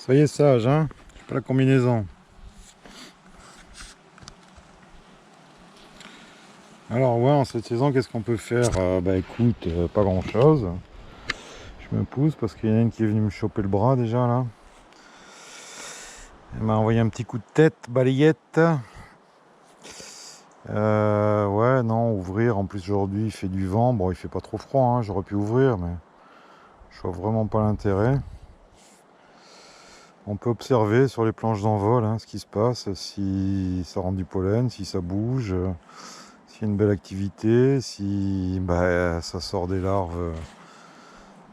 Soyez sages, hein. Je sais pas la combinaison. Alors ouais, en cette saison, qu'est-ce qu'on peut faire? Bah écoute, pas grand-chose. Je me pousse parce qu'il y en a une qui est venue me choper le bras déjà là. Elle m'a envoyé un petit coup de tête, balayette. Ouais, non, ouvrir. En plus aujourd'hui il fait du vent. Bon, il fait pas trop froid, hein. J'aurais pu ouvrir, mais je vois vraiment pas l'intérêt. On peut observer sur les planches d'envol ce qui se passe, si ça rend du pollen, si ça bouge, s'il y a une belle activité, si ça sort des larves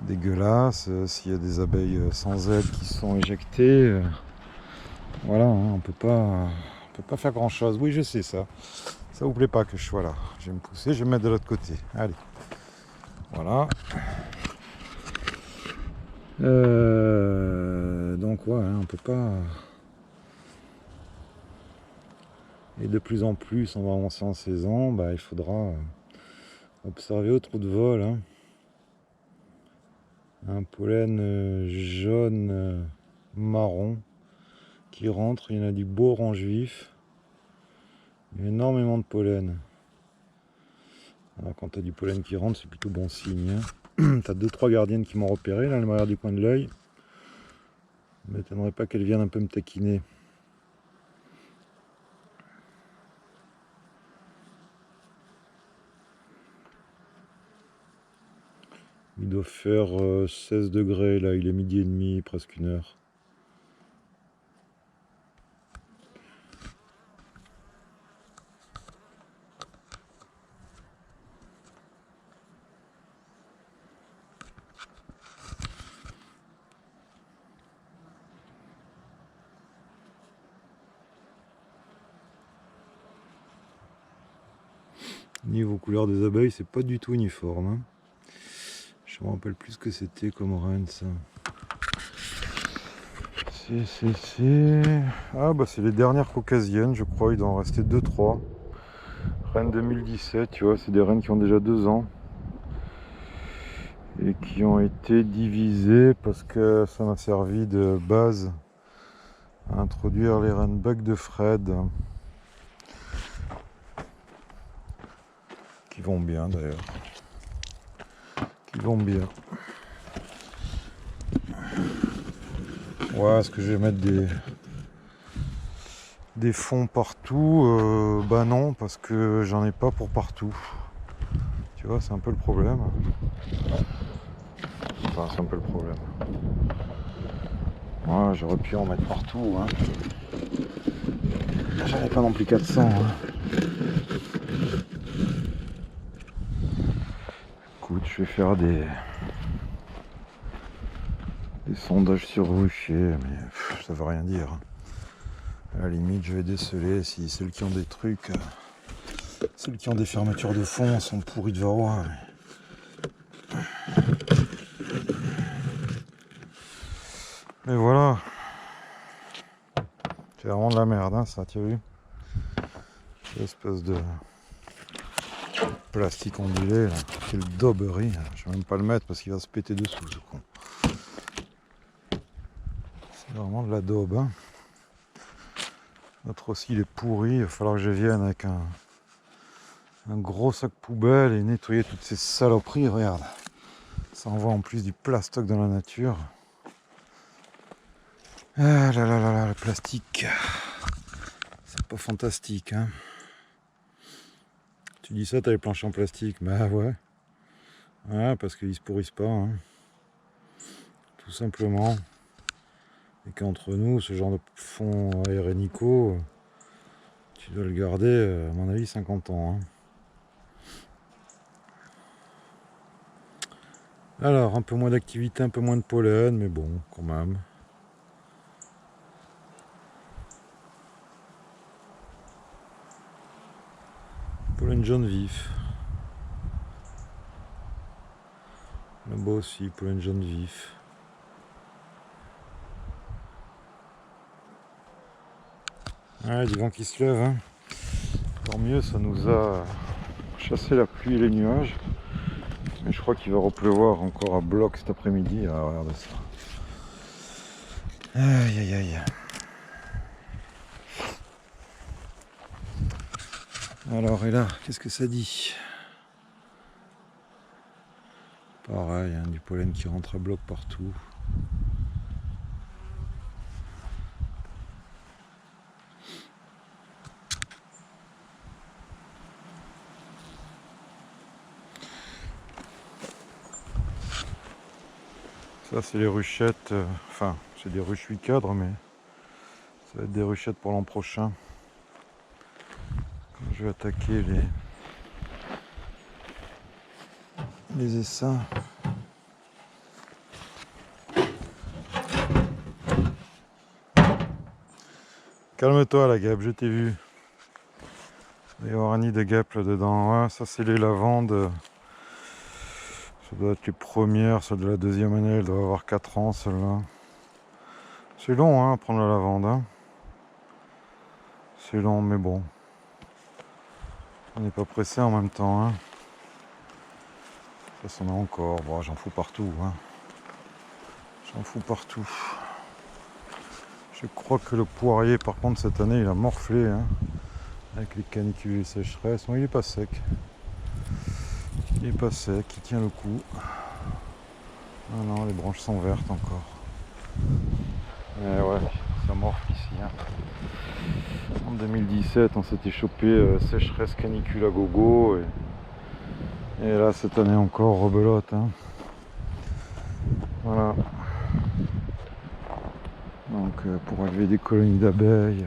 dégueulasses, s'il y a des abeilles sans ailes qui sont éjectées. Voilà, hein, on peut pas faire grand chose. Oui, je sais ça. Ça vous plaît pas que je sois là. Je vais me pousser, je vais me mettre de l'autre côté. Allez. Voilà. Donc ouais, on peut pas. Et de plus en plus, on va avancer en saison, il faudra observer au trou de vol. Un pollen jaune marron qui rentre. Il y en a du beau orange vif. Il y a énormément de pollen. Alors quand tu as du pollen qui rentre, c'est plutôt bon signe. Tu as 2-3 gardiennes qui m'ont repéré, là, elles me regardent du coin de l'œil. Je ne m'étonnerait pas qu'elles viennent un peu me taquiner. Il doit faire 16 degrés, là, il est 12h30, presque 1h. Niveau couleur des abeilles, c'est pas du tout uniforme. Je me rappelle plus ce que c'était comme reine, ça. C'est les dernières caucasiennes, je crois. Il doit en rester 2-3. Reine 2017, tu vois, c'est des reines qui ont déjà 2 ans. Et qui ont été divisées parce que ça m'a servi de base à introduire les reines Buck de Fred. Qui vont bien d'ailleurs. Qui vont bien. Ouais, est-ce que je vais mettre des fonds partout? Bah non, parce que j'en ai pas pour partout. Tu vois, c'est un peu le problème. Enfin, c'est un peu le problème. Ouais, j'aurais pu en mettre partout. J'en ai pas non plus 400. Écoute, je vais faire des sondages sur rucher, mais ça veut rien dire. À la limite, je vais déceler si celles qui ont des trucs, celles qui ont des fermetures de fond sont pourries de varroa. Mais voilà. C'est vraiment de la merde, ça, tu as vu? L'espèce de plastique ondulé, là. Quelle dauberie. Je vais même pas le mettre parce qu'il va se péter dessous, ce con. C'est vraiment de la daube. L'autre aussi, il est pourri. Il va falloir que je vienne avec un gros sac poubelle et nettoyer toutes ces saloperies. Regarde. Ça envoie en plus du plastoc dans la nature. Ah là là là là, le plastique. C'est pas fantastique, Tu dis ça, t'as les planches en plastique. Bah ouais. Ouais, parce qu'ils se pourrissent pas. Tout simplement. Et qu'entre nous, ce genre de fond aérénico, tu dois le garder, à mon avis, 50 ans. Alors, un peu moins d'activité, un peu moins de pollen, mais bon, quand même. Pollen jaune vif. Là-bas aussi, pollen jaune vif. Ouais, du vent qui se lève. Tant mieux, ça nous a chassé la pluie et les nuages. Mais je crois qu'il va repleuvoir encore à bloc cet après-midi. Ah, regarde ça. Aïe aïe aïe. Alors, et là, qu'est-ce que ça dit? Pareil, hein, du pollen qui rentre à bloc partout. Ça, c'est les ruchettes. Enfin, c'est des ruches 8 cadres, mais ça va être des ruchettes pour l'an prochain. Quand je vais attaquer les essaims. Calme-toi la guêpe, je t'ai vu. Il va y avoir un nid de guêpe là-dedans. Ouais, ça c'est les lavandes. Ça doit être les premières, celle de la deuxième année, elle doit avoir 4 ans celle-là. C'est long hein, à prendre la lavande. Hein. C'est long mais bon. On n'est pas pressé en même temps. Hein. Ça s'en a encore. Bon, j'en fous partout. Hein. J'en fous partout. Je crois que le poirier par contre cette année il a morflé. Hein. Avec les canicules et les sécheresses. Bon, il est pas sec. Il est pas sec, il tient le coup. Ah non, les branches sont vertes encore. Ouais, ça morfle ici. Hein. En 2017, on s'était chopé sécheresse canicule à gogo. Et là, cette année encore, rebelote. Hein. Voilà. Donc, pour élever des colonies d'abeilles,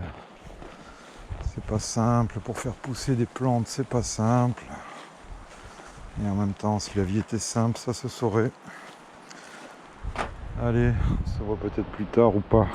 c'est pas simple. Pour faire pousser des plantes, c'est pas simple. Et en même temps, si la vie était simple, ça se saurait. Allez, on se voit peut-être plus tard ou pas.